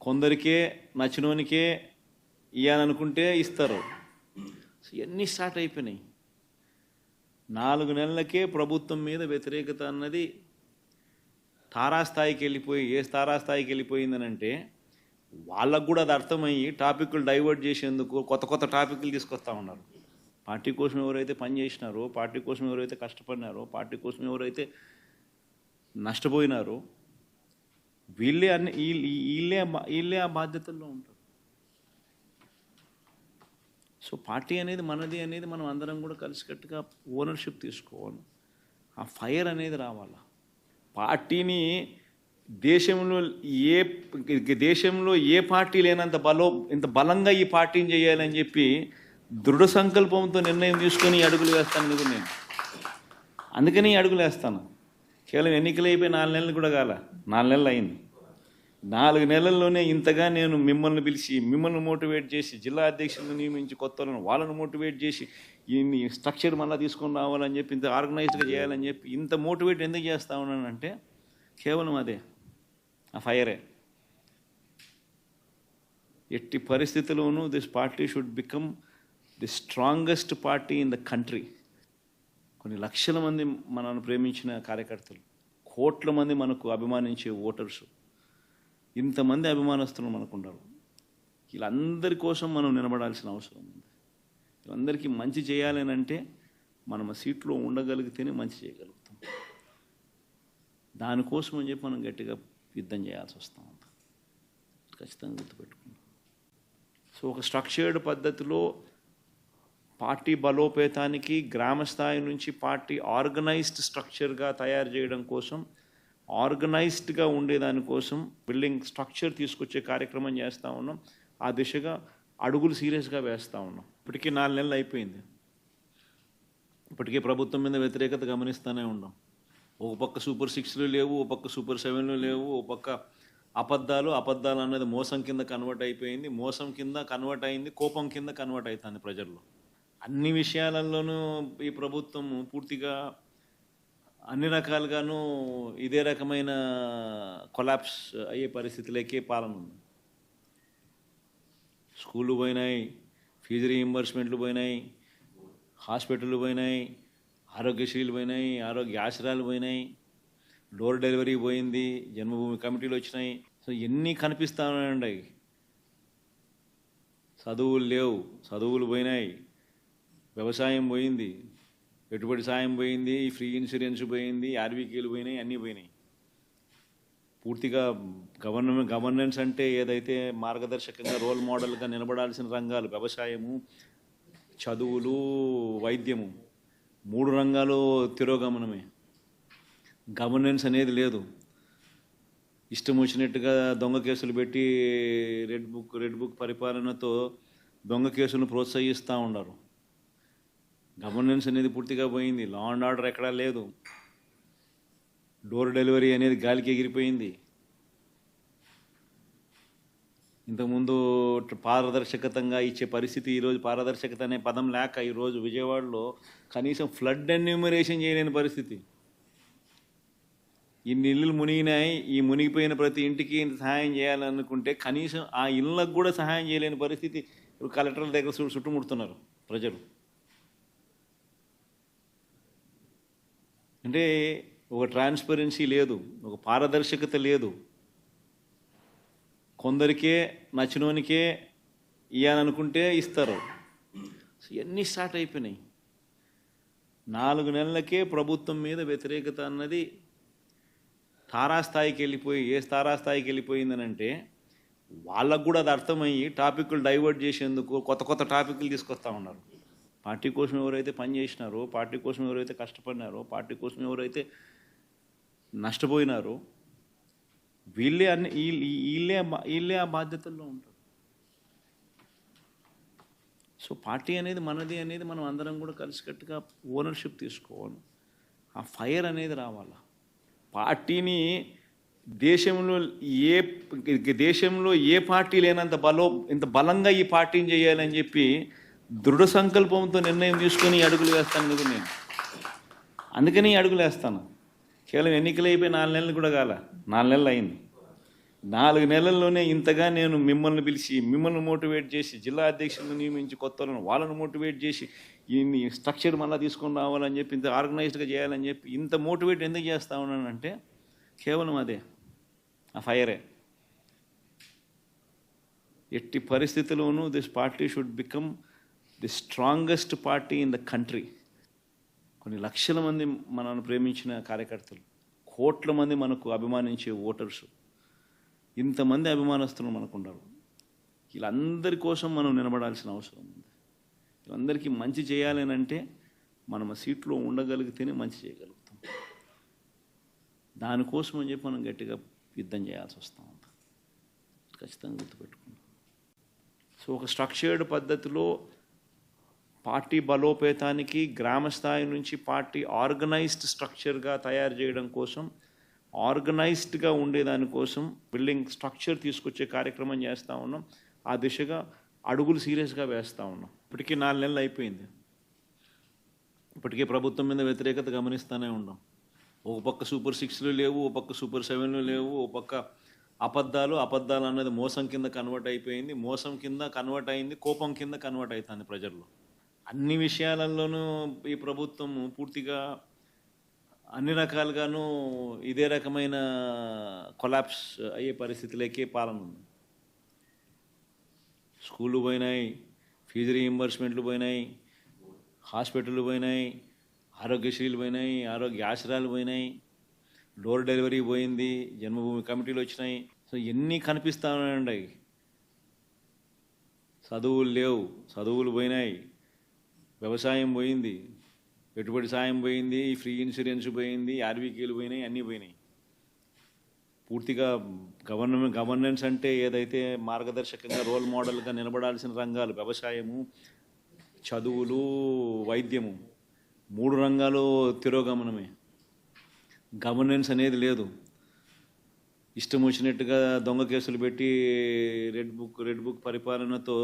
కొందరికే నచ్చినోనికే ఇవ్వాలనుకుంటే ఇస్తారు. ఇవన్నీ స్టార్ట్ అయిపోయినాయి. 4 నెలలకే ప్రభుత్వం మీద వ్యతిరేకత అన్నది తారాస్థాయికి వెళ్ళిపోయి తారాస్థాయికి వెళ్ళిపోయిందని అంటే వాళ్ళకు కూడా అది అర్థమయ్యి టాపిక్లు డైవర్ట్ చేసేందుకు కొత్త కొత్త టాపిక్లు తీసుకొస్తూ ఉన్నారు. పార్టీ కోసం ఎవరైతే పనిచేసినారో, పార్టీ కోసం ఎవరైతే కష్టపడినారో, పార్టీ కోసం ఎవరైతే నష్టపోయినారో వీళ్ళే ఆ బాధ్యతల్లో ఉంటారు. సో పార్టీ అనేది మనది అనేది మనం అందరం కూడా కలిసికట్టుగా ఓనర్షిప్ తీసుకోవాలి. ఆ ఫైర్ అనేది రావాలి. పార్టీని దేశంలో ఏ పార్టీ లేనంత ఇంత బలంగా ఈ పార్టీని చేయాలని చెప్పి దృఢ సంకల్పంతో నిర్ణయం తీసుకొని అడుగులు వేస్తాను నేను. అందుకని అడుగులు వేస్తాను. కేవలం ఎన్నికలు అయిపోయి 4 నెలలు కూడా కాల, 4 నెలలు అయింది. 4 నెలల్లోనే ఇంతగా నేను మిమ్మల్ని పిలిచి, మిమ్మల్ని మోటివేట్ చేసి, జిల్లా అధ్యక్షులను నియమించి, కొత్త వాళ్ళను మోటివేట్ చేసి, ఈ స్ట్రక్చర్ మళ్ళీ తీసుకొని రావాలని చెప్పి, ఇంత ఆర్గనైజ్డ్గా చేయాలని చెప్పి ఇంత మోటివేట్ ఎందుకు చేస్తా ఉన్నానంటే కేవలం అదే, ఆ ఫైరే. ఎట్టి పరిస్థితుల్లోనూ this party should become the strongest party in the country. కొన్ని లక్షల మంది మనల్ని ప్రేమించిన కార్యకర్తలు, కోట్ల మంది మనకు అభిమానించే ఓటర్సు, ఇంతమంది అభిమానస్తులు మనకు ఉండాలి. వీళ్ళందరి కోసం మనం నిలబడాల్సిన అవసరం ఉంది. వీళ్ళందరికీ మంచి చేయాలని అంటే మనం ఆ సీట్లో ఉండగలిగితేనే మంచి చేయగలుగుతాం. దానికోసం అని చెప్పి మనం గట్టిగా యుద్ధం చేయాల్సి వస్తాం. ఖచ్చితంగా గుర్తుపెట్టుకుంటాం. సో ఒక స్ట్రక్చర్డ్ పద్ధతిలో పార్టీ బలోపేతానికి గ్రామ స్థాయి నుంచి పార్టీ ఆర్గనైజ్డ్ స్ట్రక్చర్గా తయారు చేయడం కోసం, ఆర్గనైజ్డ్గా ఉండేదానికోసం బిల్డింగ్ స్ట్రక్చర్ తీసుకొచ్చే కార్యక్రమం చేస్తూ ఉన్నాం. ఆ దిశగా అడుగులు సీరియస్గా వేస్తూ ఉన్నాం. ఇప్పటికీ 4 నెలలు అయిపోయింది. ఇప్పటికే ప్రభుత్వం మీద వ్యతిరేకత గమనిస్తూనే ఉన్నాం. ఒక పక్క సూపర్ 6లు లేవు, ఒక పక్క సూపర్ 7లు లేవు, ఒక పక్క అబద్ధాలు అన్నది మోసం కింద కన్వర్ట్ అయిపోయింది, మోసం కింద కన్వర్ట్ అయింది, కోపం కింద కన్వర్ట్ అవుతుంది ప్రజల్లో. అన్ని విషయాలలోనూ ఈ ప్రభుత్వం పూర్తిగా అన్ని రకాలుగాను ఇదే రకమైన కొలాప్స్ అయ్యే పరిస్థితులకే పాలన ఉంది. స్కూళ్ళు పోయినాయి, ఫీజు రీయింబర్స్మెంట్లు పోయినాయి, హాస్పిటళ్ళు పోయినాయి, ఆరోగ్యశ్రీలు పోయినాయి, ఆరోగ్య ఆశ్రయాలు పోయినాయి, డోర్ డెలివరీ పోయింది, జన్మభూమి కమిటీలు వచ్చినాయి. సో ఎన్ని కనిపిస్తూ ఉన్నాయండి. చదువులు లేవు, చదువులు పోయినాయి, వ్యవసాయం పోయింది, పెట్టుబడి సాయం పోయింది, ఫ్రీ ఇన్సూరెన్స్ పోయింది, ఆర్బీకేలు పోయినాయి, అన్నీ పోయినాయి. పూర్తిగా గవర్నెన్స్ అంటే ఏదైతే మార్గదర్శకంగా రోల్ మోడల్గా నిలబడాల్సిన రంగాలు వ్యవసాయము, చదువులు, వైద్యము, 3 రంగాలు తిరోగమనమే. గవర్నెన్స్ అనేది లేదు. ఇష్టం వచ్చినట్టుగా దొంగ కేసులు పెట్టి రెడ్ బుక్ పరిపాలనతో దొంగ కేసులను ప్రోత్సహిస్తూ ఉన్నారు. గవర్నెన్స్ అనేది పూర్తిగా పోయింది. లా అండ్ ఆర్డర్ ఎక్కడా లేదు. డోర్ డెలివరీ అనేది గాలికి ఎగిరిపోయింది. ఇంతకుముందు పారదర్శకతంగా ఇచ్చే పరిస్థితి, ఈరోజు పారదర్శకత అనే పదం లేక ఈరోజు విజయవాడలో కనీసం ఫ్లడ్ ఎన్యూమరేషన్ చేయలేని పరిస్థితి. ఇన్ని ఇళ్ళు మునిగినాయి, ఈ మునిగిపోయిన ప్రతి ఇంటికి సహాయం చేయాలనుకుంటే కనీసం ఆ ఇళ్ళకు కూడా సహాయం చేయలేని పరిస్థితి. ఇప్పుడు కలెక్టర్ల దగ్గర చుట్టుముడుతున్నారు ప్రజలు. అంటే ఒక ట్రాన్స్పరెన్సీ లేదు, ఒక పారదర్శకత లేదు. కొందరికే నచ్చినోనికే ఇవ్వాలనుకుంటే ఇస్తారు. ఇవన్నీ స్టార్ట్ అయిపోయినాయి. 4 నెలలకే ప్రభుత్వం మీద వ్యతిరేకత అన్నది తారాస్థాయికి వెళ్ళిపోయిందని అంటే వాళ్ళకు కూడా అది అర్థమయ్యి టాపిక్లు డైవర్ట్ చేసేందుకు కొత్త కొత్త టాపిక్లు తీసుకొస్తూ ఉన్నారు. పార్టీ కోసం ఎవరైతే పనిచేసినారో, పార్టీ కోసం ఎవరైతే కష్టపడినారో, పార్టీ కోసం ఎవరైతే నష్టపోయినారో వీళ్ళే ఆ బాధ్యతల్లో ఉంటారు. సో పార్టీ అనేది మనది అనేది మనం అందరం కూడా కలిసికట్టుగా ఓనర్షిప్ తీసుకోవాలి. ఆ ఫైర్ అనేది రావాలి. పార్టీని దేశంలో ఏ పార్టీ లేనంత ఇంత బలంగా ఈ పార్టీని చేయాలని చెప్పి దృఢ సంకల్పంతో నిర్ణయం తీసుకొని అడుగులు వేస్తాను నేను. అందుకని అడుగులు వేస్తాను. కేవలం ఎన్నికలు అయిపోయి 4 నెలలు కూడా కాల, 4 నెలలు అయింది. 4 నెలల్లోనే ఇంతగా నేను మిమ్మల్ని పిలిచి మిమ్మల్ని మోటివేట్ చేసి జిల్లా అధ్యక్షులను నియమించి కొత్త వాళ్ళని మోటివేట్ చేసి ఈ స్ట్రక్చర్ మళ్ళీ తీసుకొని రావాలని చెప్పి ఇంత ఆర్గనైజ్డ్గా చేయాలని చెప్పి ఇంత మోటివేట్ ఎందుకు చేస్తా ఉన్నానంటే కేవలం అదే ఆ ఫైరే. ఎట్టి పరిస్థితుల్లోనూ this party should become the strongest party in the country. కొన్ని లక్షల మంది మనల్ని ప్రేమించిన కార్యకర్తలు, కోట్ల మంది మనకు అభిమానించే ఓటర్సు, ఇంతమంది అభిమానస్తులు మనకు ఉండరు. వీళ్ళందరి కోసం మనం నిలబడాల్సిన అవసరం ఉంది. వీళ్ళందరికీ మంచి చేయాలని అంటే మనం ఆ సీట్లో ఉండగలిగితేనే మంచి చేయగలుగుతాం. దానికోసం అని చెప్పి మనం గట్టిగా యుద్ధం చేయాల్సి వస్తూ ఉంది. ఖచ్చితంగా గుర్తుపెట్టుకుందాం. సో ఒక స్ట్రక్చర్డ్ పద్ధతిలో పార్టీ బలోపేతానికి గ్రామ స్థాయి నుంచి పార్టీ ఆర్గనైజ్డ్ స్ట్రక్చర్గా తయారు చేయడం కోసం, ఆర్గనైజ్డ్గా ఉండేదానికోసం బిల్డింగ్ స్ట్రక్చర్ తీసుకొచ్చే కార్యక్రమం చేస్తూ ఉన్నాం. ఆ దిశగా అడుగులు సీరియస్గా వేస్తూ ఉన్నాం. ఇప్పటికీ 4 నెలలు అయిపోయింది. ఇప్పటికే ప్రభుత్వం మీద వ్యతిరేకత గమనిస్తూనే ఉన్నాం. ఒక పక్క సూపర్ 6లు లేవు, ఒక పక్క సూపర్ 7లు లేవు, ఒక పక్క అబద్ధాలు అన్నది మోసం కింద కన్వర్ట్ అయిపోయింది, మోసం కింద కన్వర్ట్ అయింది, కోపం కింద కన్వర్ట్ అవుతుంది ప్రజల్లో. అన్ని విషయాలలోనూ ఈ ప్రభుత్వం పూర్తిగా అన్ని రకాలుగాను ఇదే రకమైన కొలాప్స్ అయ్యే పరిస్థితులకే పాలన ఉంది. స్కూళ్ళు పోయినాయి, ఫీజు రీయింబర్స్మెంట్లు పోయినాయి, హాస్పిటళ్ళు పోయినాయి, ఆరోగ్యశ్రీలు పోయినాయి, ఆరోగ్య ఆశ్రయాలు పోయినాయి, డోర్ డెలివరీ పోయింది, జన్మభూమి కమిటీలు వచ్చినాయి. సో ఎన్ని కనిపిస్తూ ఉన్నాయండి. చదువులు లేవు, చదువులు పోయినాయి, వ్యవసాయం పోయింది, పెట్టుబడి సాయం పోయింది, ఫ్రీ ఇన్సూరెన్స్ పోయింది, ఆర్వీకేలు పోయినాయి, అన్నీ పోయినాయి. పూర్తిగా గవర్నెన్స్ అంటే ఏదైతే మార్గదర్శకంగా రోల్ మోడల్గా నిలబడాల్సిన రంగాలు వ్యవసాయము, చదువులు, వైద్యము, 3 రంగాలు తిరోగమనమే. గవర్నెన్స్ అనేది లేదు. ఇష్టం వచ్చినట్టుగా దొంగ కేసులు పెట్టి రెడ్ బుక్ పరిపాలనతో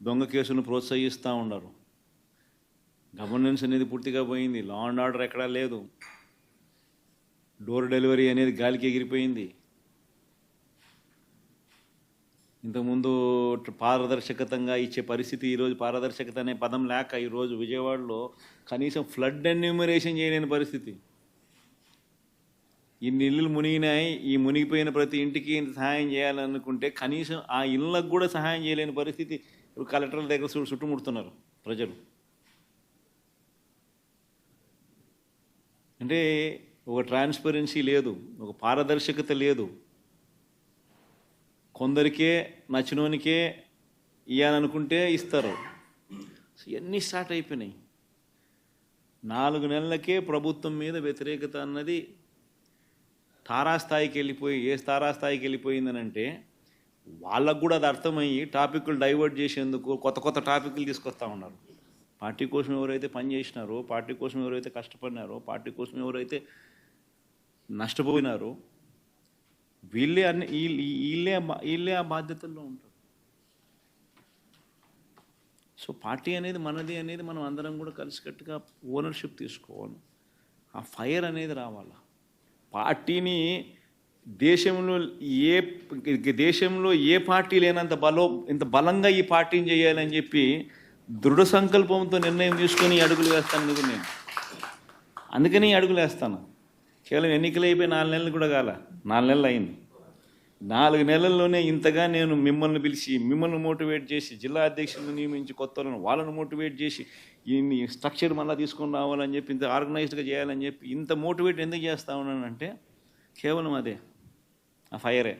దొంగ కేసులను ప్రోత్సహిస్తూ ఉన్నారు. గవర్నెన్స్ అనేది పూర్తిగా పోయింది. లా అండ్ ఆర్డర్ ఎక్కడా లేదు. డోర్ డెలివరీ అనేది గాలికి ఎగిరిపోయింది. ఇంతకుముందు పారదర్శకతంగా ఇచ్చే పరిస్థితి ఈరోజు పారదర్శకత అనే పదం లేక ఈరోజు విజయవాడలో కనీసం ఫ్లడ్ ఎన్యూమరేషన్ చేయలేని పరిస్థితి. ఇన్ని ఇళ్ళు మునిగినాయి, ఈ మునిగిపోయిన ప్రతి ఇంటికి సహాయం చేయాలనుకుంటే కనీసం ఆ ఇళ్ళకు కూడా సహాయం చేయలేని పరిస్థితి. ఇప్పుడు కలెక్టర్ల దగ్గర చుట్టుముడుతున్నారు ప్రజలు. అంటే ఒక ట్రాన్స్పరెన్సీ లేదు, ఒక పారదర్శకత లేదు. కొందరికే నచ్చినోనికే ఇవ్వాలనుకుంటే ఇస్తారు. ఇవన్నీ స్టార్ట్ అయిపోయినాయి. 4 నెలలకే ప్రభుత్వం మీద వ్యతిరేకత అన్నది తారాస్థాయికి వెళ్ళిపోయి, తారాస్థాయికి వెళ్ళిపోయిందనంటే వాళ్ళకు కూడా అది అర్థమయ్యి టాపిక్లు డైవర్ట్ చేసేందుకు కొత్త టాపిక్లు తీసుకొస్తూ ఉన్నారు. పార్టీ కోసం ఎవరైతే పనిచేసినారో, పార్టీ కోసం ఎవరైతే కష్టపడినారో, పార్టీ కోసం ఎవరైతే నష్టపోయినారో వీళ్ళే ఆ బాధ్యతల్లో ఉంటారు. సో పార్టీ అనేది మనది అనేది మనం అందరం కూడా కలిసికట్టుగా ఓనర్షిప్ తీసుకోవాలి. ఆ ఫైర్ అనేది రావాలి. పార్టీని దేశంలో ఏ పార్టీ లేనంత ఇంత బలంగా ఈ పార్టీని చేయాలని చెప్పి దృఢ సంకల్పంతో నిర్ణయం తీసుకొని అడుగులు వేస్తాను నేను. అందుకని అడుగులు వేస్తాను. కేవలం ఎన్నికలు అయిపోయి 4 నెలలు కూడా కాల, 4 నెలలు అయింది. 4 నెలల్లోనే ఇంతగా నేను మిమ్మల్ని పిలిచి మిమ్మల్ని మోటివేట్ చేసి జిల్లా అధ్యక్షులను నియమించి కొత్త వాళ్ళని మోటివేట్ చేసి ఈ స్ట్రక్చర్ మళ్ళీ తీసుకొని రావాలని చెప్పి ఇంత ఆర్గనైజ్డ్గా చేయాలని చెప్పి ఇంత మోటివేట్ ఎందుకు చేస్తా ఉన్నానంటే కేవలం అదే ఆ ఫైరే.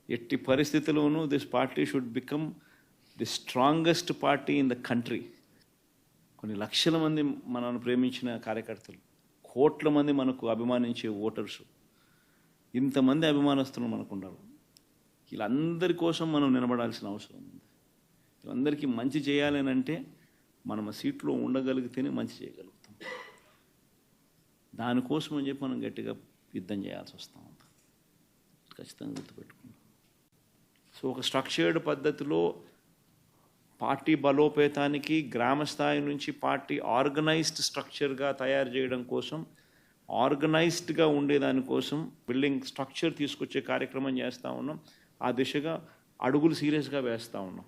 ఎట్టి పరిస్థితుల్లోనూ this party should become the strongest party in the country. కొన్ని లక్షల మంది మనల్ని ప్రేమించిన కార్యకర్తలు, కోట్ల మంది మనకు అభిమానించే ఓటర్సు, ఇంతమంది అభిమానస్తులు మనకు ఉండరు. వీళ్ళందరి కోసం మనం నిలబడాల్సిన అవసరం ఉంది. వీళ్ళందరికీ మంచి చేయాలని అంటే మనం ఆ సీట్లో ఉండగలిగితేనే మంచి చేయగలుగుతాం. దానికోసం అని చెప్పి మనం గట్టిగా యుద్ధం చేయాల్సి వస్తూ ఉంది. ఖచ్చితంగా గుర్తుపెట్టుకుందాం. సో ఒక స్ట్రక్చర్డ్ పద్ధతిలో పార్టీ బలోపేతానికి గ్రామ స్థాయి నుంచి పార్టీ ఆర్గనైజ్డ్ స్ట్రక్చర్గా తయారు చేయడం కోసం, ఆర్గనైజ్డ్గా ఉండేదానికోసం బిల్డింగ్ స్ట్రక్చర్ తీసుకొచ్చే కార్యక్రమం చేస్తూ ఉన్నాం. ఆ దిశగా అడుగులు సీరియస్గా వేస్తూ ఉన్నాం.